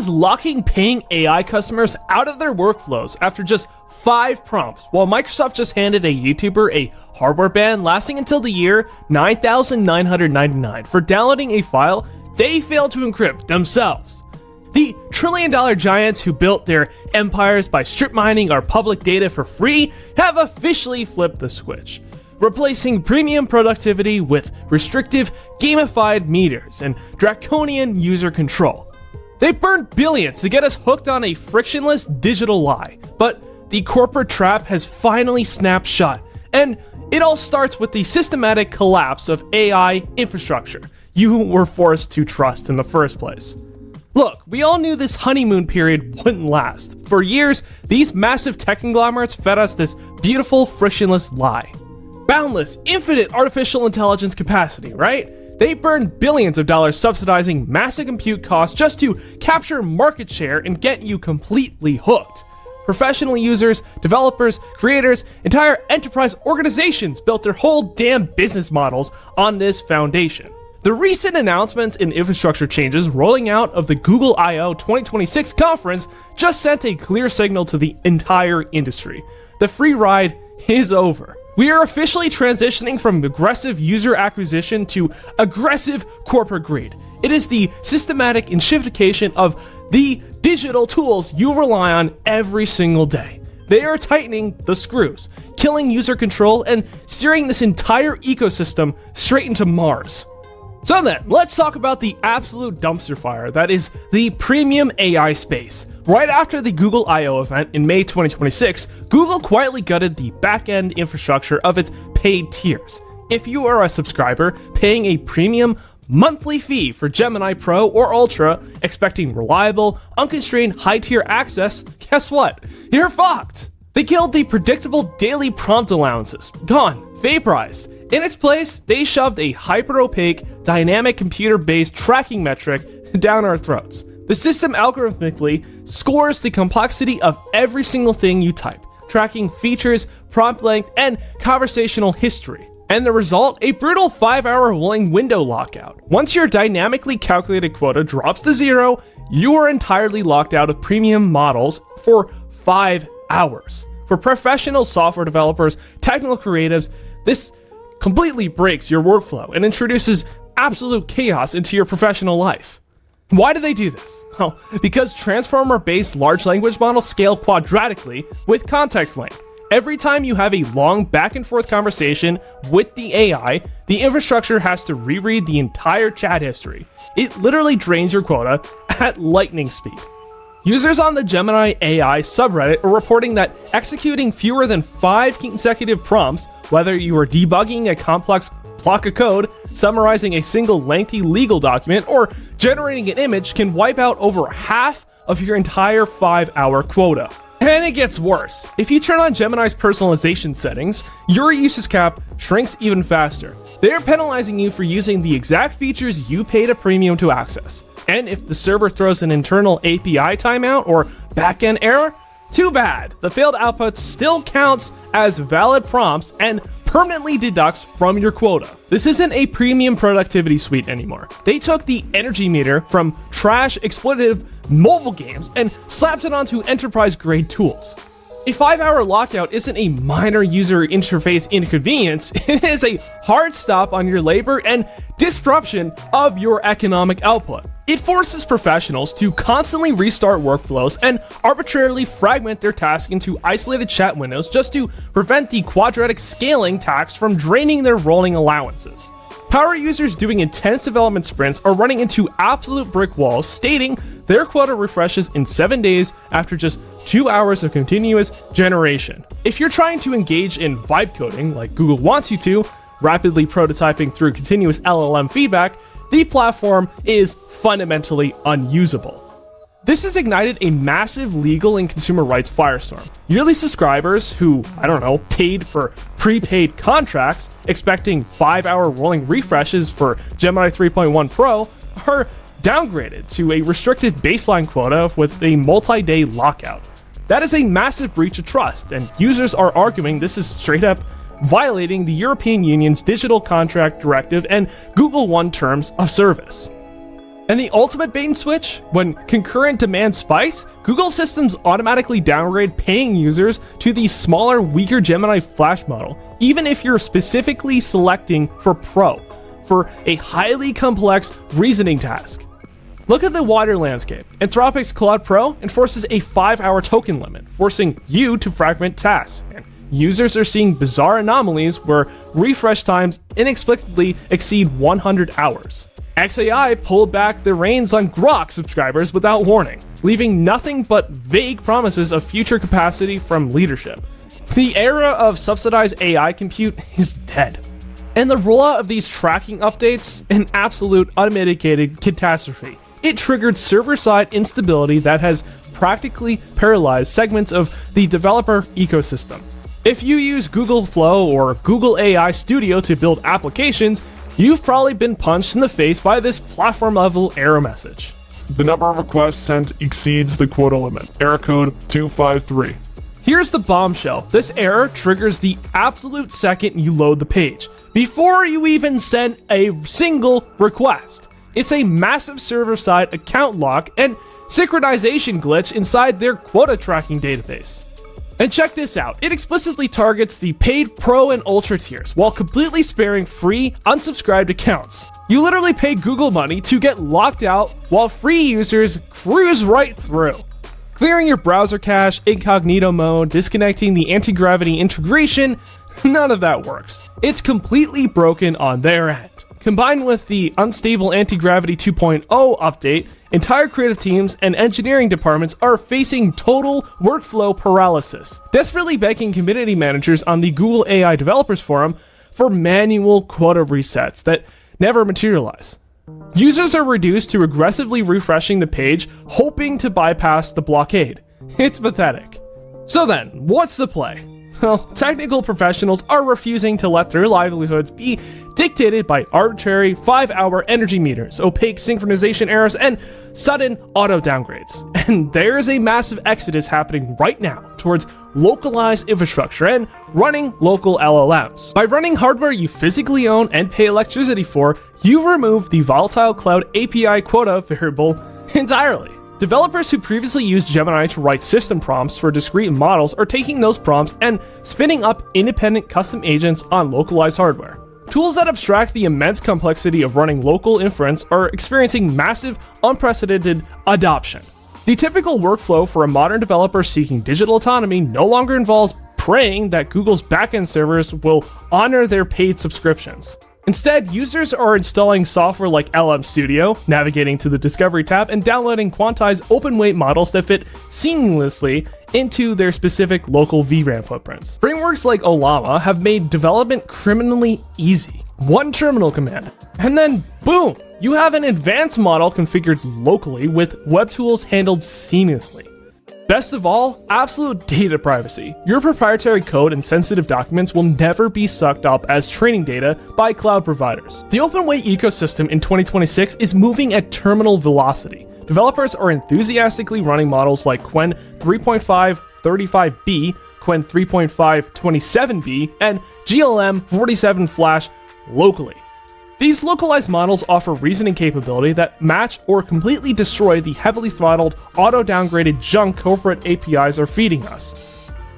is locking paying AI customers out of their workflows after just 5 prompts, while Microsoft just handed a YouTuber a hardware ban lasting until the year 9999 for downloading a file they failed to encrypt themselves. The trillion-dollar giants who built their empires by strip mining our public data for free have officially flipped the switch, replacing premium productivity with restrictive, gamified meters and draconian user control. They burned billions to get us hooked on a frictionless digital lie, but the corporate trap has finally snapped shut, and it all starts with the systematic collapse of AI infrastructure you were forced to trust in the first place. Look, we all knew this honeymoon period wouldn't last. For years, these massive tech conglomerates fed us this beautiful, frictionless lie. Boundless, infinite artificial intelligence capacity, right? They burned billions of dollars subsidizing massive compute costs just to capture market share and get you completely hooked. Professional users, developers, creators, entire enterprise organizations built their whole damn business models on this foundation. The recent announcements and infrastructure changes rolling out of the Google I/O 2026 conference just sent a clear signal to the entire industry. The free ride is over. We are officially transitioning from aggressive user acquisition to aggressive corporate greed. It is the systematic enshiftification of the digital tools you rely on every single day. They are tightening the screws, killing user control, and steering this entire ecosystem straight into Mars. So then, let's talk about the absolute dumpster fire that is the premium AI space. Right after the Google I/O event in May 2026, Google quietly gutted the back-end infrastructure of its paid tiers. If you are a subscriber paying a premium monthly fee for Gemini Pro or Ultra, expecting reliable, unconstrained high-tier access, guess what? You're fucked! They killed the predictable daily prompt allowances. Gone. Vaporized. In its place, they shoved a hyper-opaque, dynamic computer-based tracking metric down our throats. The system algorithmically scores the complexity of every single thing you type, tracking features, prompt length, and conversational history. And the result? A brutal 5-hour rolling window lockout. Once your dynamically calculated quota drops to 0, you are entirely locked out of premium models for 5 hours. For professional software developers, technical creatives, this completely breaks your workflow and introduces absolute chaos into your professional life. Why do they do this? Well, because transformer-based large language models scale quadratically with context length. Every time you have a long back and forth conversation with the AI, the infrastructure has to reread the entire chat history. It literally drains your quota at lightning speed. Users on the Gemini AI subreddit are reporting that executing fewer than 5 consecutive prompts, whether you are debugging a complex block of code, summarizing a single lengthy legal document, or generating an image, can wipe out over half of your entire 5-hour quota. And it gets worse. If you turn on Gemini's personalization settings, your usage cap shrinks even faster. They are penalizing you for using the exact features you paid a premium to access. And if the server throws an internal API timeout or backend error, too bad. The failed output still counts as valid prompts and permanently deducts from your quota. This isn't a premium productivity suite anymore. They took the energy meter from trash exploitative mobile games and slapped it onto enterprise-grade tools. A 5-hour lockout isn't a minor user interface inconvenience, it is a hard stop on your labor and disruption of your economic output. It forces professionals to constantly restart workflows and arbitrarily fragment their tasks into isolated chat windows just to prevent the quadratic scaling tax from draining their rolling allowances. Power users doing intense development sprints are running into absolute brick walls, stating their quota refreshes in 7 days after just 2 hours of continuous generation. If you're trying to engage in vibe coding like Google wants you to, rapidly prototyping through continuous LLM feedback, the platform is fundamentally unusable. This has ignited a massive legal and consumer rights firestorm. Yearly subscribers who, paid for prepaid contracts, expecting 5-hour rolling refreshes for Gemini 3.1 Pro, are downgraded to a restricted baseline quota with a multi-day lockout. That is a massive breach of trust, and users are arguing this is straight up violating the European Union's Digital Contract Directive and Google One terms of service. And the ultimate bait and switch? When concurrent demand spikes, Google systems automatically downgrade paying users to the smaller, weaker Gemini Flash model, even if you're specifically selecting for Pro, for a highly complex reasoning task. Look at the wider landscape. Anthropic's Claude Pro enforces a 5-hour token limit, forcing you to fragment tasks. And users are seeing bizarre anomalies where refresh times inexplicably exceed 100 hours. XAI pulled back the reins on Grok subscribers without warning, leaving nothing but vague promises of future capacity from leadership. The era of subsidized AI compute is dead. And the rollout of these tracking updates, an absolute unmitigated catastrophe. It triggered server-side instability that has practically paralyzed segments of the developer ecosystem. If you use Google Flow or Google AI Studio to build applications, you've probably been punched in the face by this platform-level error message. The number of requests sent exceeds the quota limit. Error code 253. Here's the bombshell. This error triggers the absolute second you load the page, before you even send a single request. It's a massive server-side account lock and synchronization glitch inside their quota tracking database. And check this out, it explicitly targets the paid Pro and Ultra tiers while completely sparing free, unsubscribed accounts. You literally pay Google money to get locked out while free users cruise right through. Clearing your browser cache, incognito mode, disconnecting the anti-gravity integration, none of that works. It's completely broken on their end. Combined with the unstable anti-gravity 2.0 update, entire creative teams and engineering departments are facing total workflow paralysis, desperately begging community managers on the Google AI Developers Forum for manual quota resets that never materialize. Users are reduced to aggressively refreshing the page, hoping to bypass the blockade. It's pathetic. So then, what's the play? Well, technical professionals are refusing to let their livelihoods be dictated by arbitrary 5-hour energy meters, opaque synchronization errors, and sudden auto downgrades. And there's a massive exodus happening right now towards localized infrastructure and running local LLMs. By running hardware you physically own and pay electricity for, you remove the volatile cloud API quota variable entirely. Developers who previously used Gemini to write system prompts for discrete models are taking those prompts and spinning up independent custom agents on localized hardware. Tools that abstract the immense complexity of running local inference are experiencing massive, unprecedented adoption. The typical workflow for a modern developer seeking digital autonomy no longer involves praying that Google's backend servers will honor their paid subscriptions. Instead, users are installing software like LLM Studio, navigating to the Discovery tab, and downloading quantized open-weight models that fit seamlessly into their specific local VRAM footprints. Frameworks like Ollama have made development criminally easy. One terminal command, and then boom, you have an advanced model configured locally with web tools handled seamlessly. Best of all, absolute data privacy. Your proprietary code and sensitive documents will never be sucked up as training data by cloud providers. The open-weight ecosystem in 2026 is moving at terminal velocity. Developers are enthusiastically running models like Qwen 3.5 35B, Qwen 3.5 27B, and GLM 47 Flash locally. These localized models offer reasoning capability that match or completely destroy the heavily throttled, auto-downgraded junk corporate APIs are feeding us.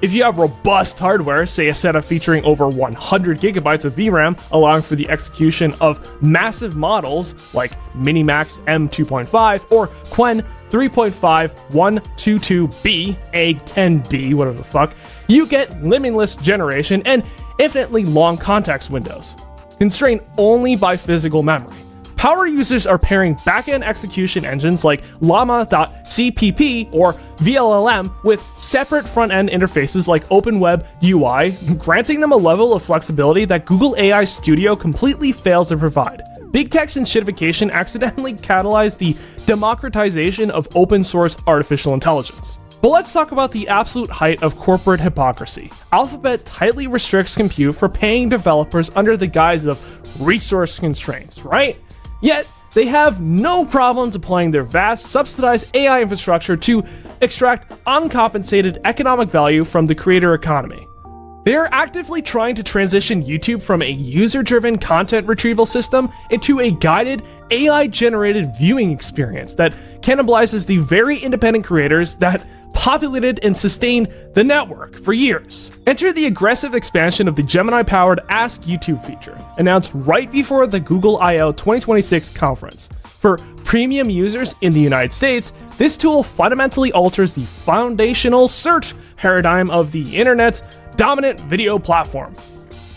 If you have robust hardware, say a setup featuring over 100 gigabytes of VRAM, allowing for the execution of massive models like Minimax M2.5 or Qwen 3.5 122B, A10B, whatever the fuck, you get limitless generation and infinitely long context windows, constrained only by physical memory. Power users are pairing backend execution engines like llama.cpp or VLLM with separate front-end interfaces like OpenWeb UI, granting them a level of flexibility that Google AI Studio completely fails to provide. Big tech's and shitification accidentally catalyzed the democratization of open-source artificial intelligence. But let's talk about the absolute height of corporate hypocrisy. Alphabet tightly restricts compute for paying developers under the guise of resource constraints, right? Yet, they have no problem deploying their vast, subsidized AI infrastructure to extract uncompensated economic value from the creator economy. They are actively trying to transition YouTube from a user-driven content retrieval system into a guided, AI-generated viewing experience that cannibalizes the very independent creators that populated and sustained the network for years. Enter the aggressive expansion of the Gemini-powered Ask YouTube feature, announced right before the Google I/O 2026 conference. For premium users in the United States, this tool fundamentally alters the foundational search paradigm of the internet's dominant video platform.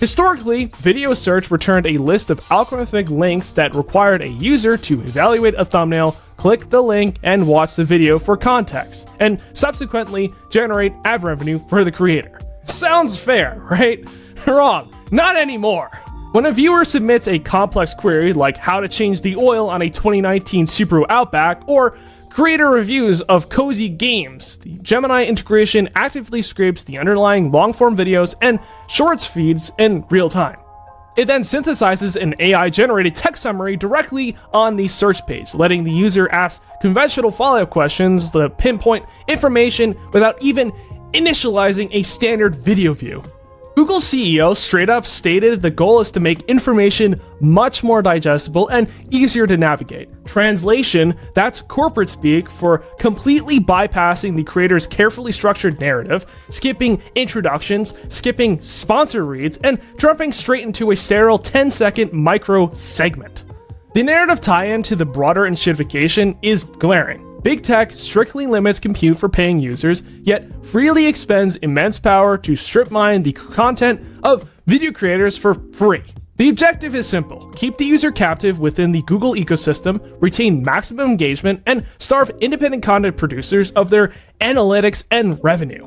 Historically, video search returned a list of algorithmic links that required a user to evaluate a thumbnail, click the link, and watch the video for context, and subsequently generate ad revenue for the creator. Sounds fair, right? Wrong. Not anymore. When a viewer submits a complex query like how to change the oil on a 2019 Subaru Outback or creator reviews of cozy games, the Gemini integration actively scrapes the underlying long-form videos and shorts feeds in real time. It then synthesizes an AI-generated text summary directly on the search page, letting the user ask conventional follow-up questions to pinpoint information without even initializing a standard video view. Google CEO straight up stated the goal is to make information much more digestible and easier to navigate. Translation, that's corporate speak for completely bypassing the creator's carefully structured narrative, skipping introductions, skipping sponsor reads, and jumping straight into a sterile 10-second micro segment. The narrative tie-in to the broader enshittification is glaring. Big tech strictly limits compute for paying users, yet freely expends immense power to strip mine the content of video creators for free. The objective is simple: keep the user captive within the Google ecosystem, retain maximum engagement, and starve independent content producers of their analytics and revenue.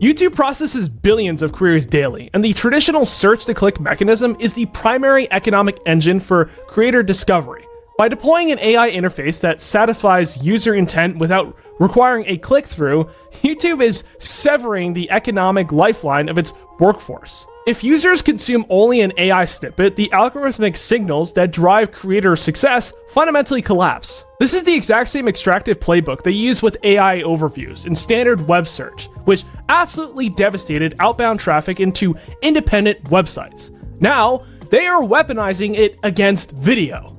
YouTube processes billions of queries daily, and the traditional search-to-click mechanism is the primary economic engine for creator discovery. By deploying an AI interface that satisfies user intent without requiring a click-through, YouTube is severing the economic lifeline of its workforce. If users consume only an AI snippet, the algorithmic signals that drive creator success fundamentally collapse. This is the exact same extractive playbook they use with AI overviews in standard web search, which absolutely devastated outbound traffic into independent websites. Now, they are weaponizing it against video.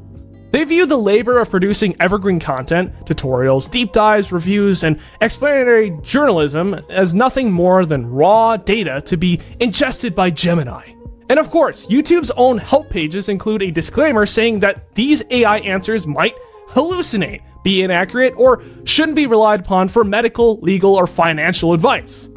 They view the labor of producing evergreen content, tutorials, deep dives, reviews, and explanatory journalism as nothing more than raw data to be ingested by Gemini. And of course, YouTube's own help pages include a disclaimer saying that these AI answers might hallucinate, be inaccurate, or shouldn't be relied upon for medical, legal, or financial advice.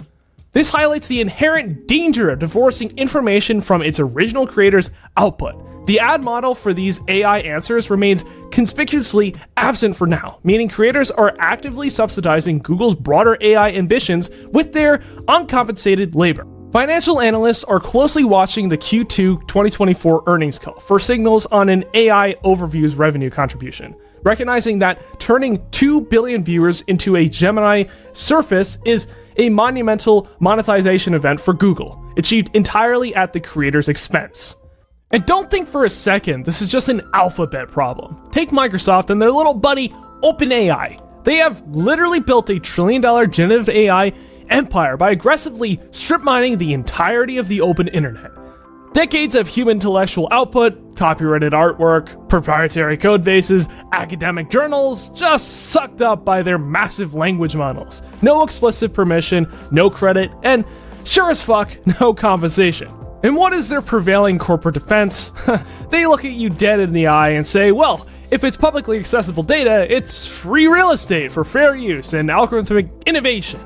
This highlights the inherent danger of divorcing information from its original creator's output. The ad model for these AI answers remains conspicuously absent for now, meaning creators are actively subsidizing Google's broader AI ambitions with their uncompensated labor. Financial analysts are closely watching the Q2 2024 earnings call for signals on an AI overview's revenue contribution, recognizing that turning 2 billion viewers into a Gemini surface is a monumental monetization event for Google, achieved entirely at the creator's expense. And don't think for a second this is just an alphabet problem. Take Microsoft and their little buddy OpenAI. They have literally built a $1 trillion generative AI empire by aggressively strip mining the entirety of the open internet. Decades of human intellectual output, copyrighted artwork, proprietary code bases, academic journals, just sucked up by their massive language models. No explicit permission, no credit, and sure as fuck, no compensation. And what is their prevailing corporate defense? They look at you dead in the eye and say, well, if it's publicly accessible data, it's free real estate for fair use and algorithmic innovation.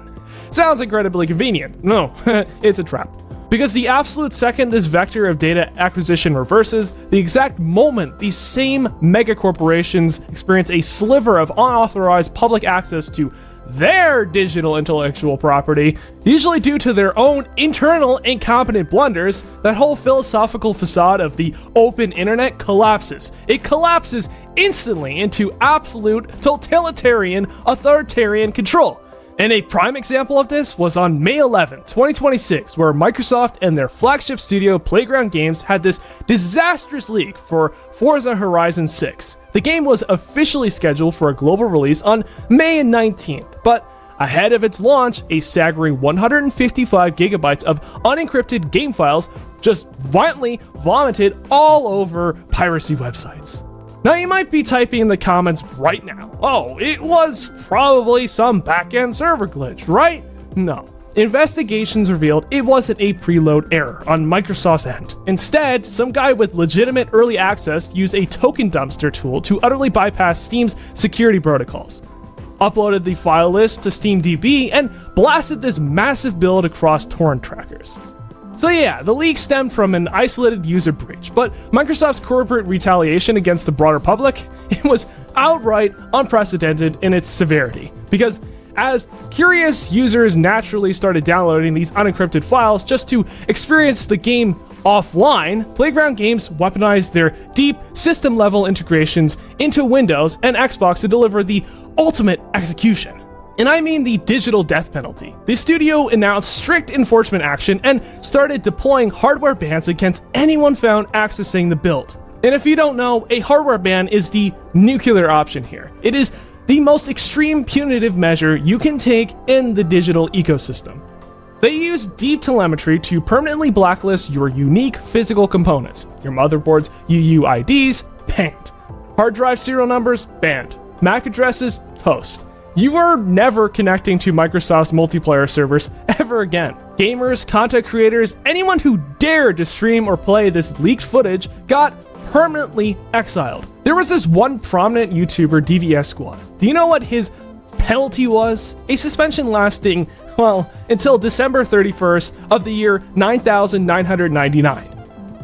Sounds incredibly convenient. No, it's a trap. Because the absolute second this vector of data acquisition reverses, the exact moment these same mega corporations experience a sliver of unauthorized public access to their digital intellectual property, usually due to their own internal incompetent blunders, that whole philosophical facade of the open internet collapses. It collapses instantly into absolute totalitarian authoritarian control. And a prime example of this was on May 11, 2026, where Microsoft and their flagship studio Playground Games had this disastrous leak for Forza Horizon 6. The game was officially scheduled for a global release on May 19th, but Ahead of its launch, a staggering 155 gigabytes of unencrypted game files just violently vomited all over piracy websites. Now you might be typing in the comments right now, oh, it was probably some backend server glitch, right? No. Investigations revealed it wasn't a preload error on Microsoft's end. Instead, some guy with legitimate early access used a token dumpster tool to utterly bypass Steam's security protocols, uploaded the file list to SteamDB, and blasted this massive build across torrent trackers. So yeah, the leak stemmed from an isolated user breach, but Microsoft's corporate retaliation against the broader public, it was outright unprecedented in its severity, because as curious users naturally started downloading these unencrypted files just to experience the game offline, Playground Games weaponized their deep system-level integrations into Windows and Xbox to deliver the ultimate execution. And I mean the digital death penalty. The studio announced strict enforcement action and started deploying hardware bans against anyone found accessing the build. And if you don't know, a hardware ban is the nuclear option here. It is the most extreme punitive measure you can take in the digital ecosystem. They use deep telemetry to permanently blacklist your unique physical components. Your motherboard's UUIDs, banned. Hard drive serial numbers, banned. MAC addresses, toast. You are never connecting to Microsoft's multiplayer servers ever again. Gamers, content creators, anyone who dared to stream or play this leaked footage got permanently exiled. There was this one prominent YouTuber, DVS Squad. Do you know what his penalty was? A suspension lasting, well, until December 31st of the year 9999.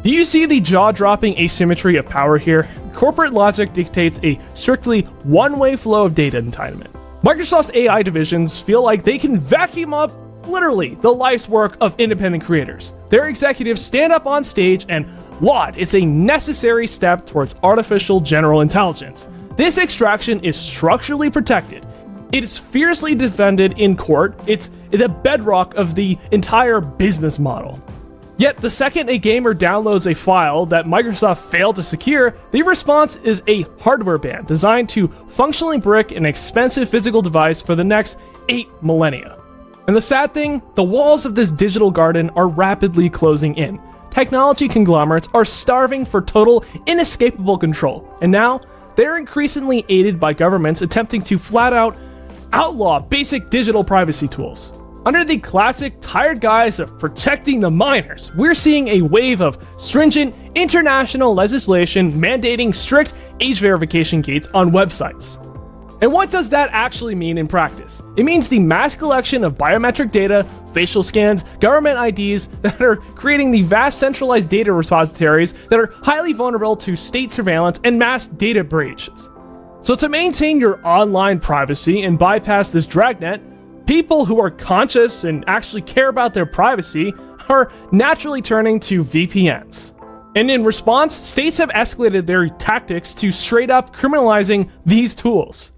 Do you see the jaw-dropping asymmetry of power here? Corporate logic dictates a strictly one-way flow of data entitlement. Microsoft's AI divisions feel like they can vacuum up literally the life's work of independent creators. Their executives stand up on stage and laud it's a necessary step towards artificial general intelligence. This extraction is structurally protected. It is fiercely defended in court. It's the bedrock of the entire business model. Yet the second a gamer downloads a file that Microsoft failed to secure, the response is a hardware ban designed to functionally brick an expensive physical device for the next 8 millennia. And the sad thing, the walls of this digital garden are rapidly closing in. Technology conglomerates are starving for total, inescapable control, and now they're increasingly aided by governments attempting to flat out outlaw basic digital privacy tools. Under the classic tired guise of protecting the minors, we're seeing a wave of stringent international legislation mandating strict age verification gates on websites. And what does that actually mean in practice? It means the mass collection of biometric data, facial scans, government IDs that are creating the vast centralized data repositories that are highly vulnerable to state surveillance and mass data breaches. So to maintain your online privacy and bypass this dragnet, people who are conscious and actually care about their privacy are naturally turning to VPNs. And in response, states have escalated their tactics to straight up criminalizing these tools.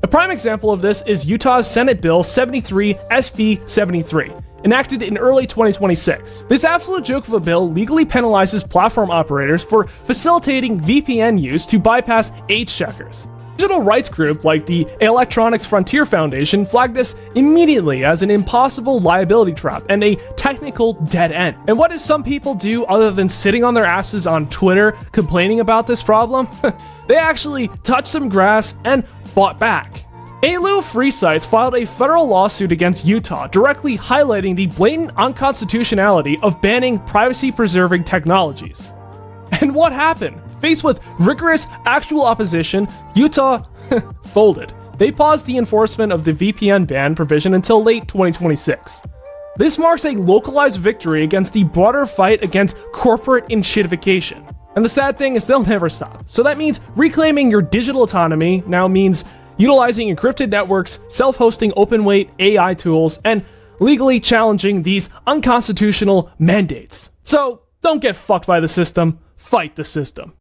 A prime example of this is Utah's Senate Bill 73 SP 73, enacted in early 2026. This absolute joke of a bill legally penalizes platform operators for facilitating VPN use to bypass age checkers. Digital rights group like the Electronics Frontier Foundation flagged this immediately as an impossible liability trap and a technical dead end. And what does some people do other than sitting on their asses on Twitter complaining about this problem? They actually touched some grass and fought back. ALU Free Sites filed a federal lawsuit against Utah, directly highlighting the blatant unconstitutionality of banning privacy-preserving technologies. And what happened? Faced with rigorous actual opposition, Utah folded. They paused the enforcement of the VPN ban provision until late 2026. This marks a localized victory against the broader fight against corporate enshittification. And the sad thing is they'll never stop. So that means reclaiming your digital autonomy now means utilizing encrypted networks, self-hosting open-weight AI tools, and legally challenging these unconstitutional mandates. So don't get fucked by the system, fight the system.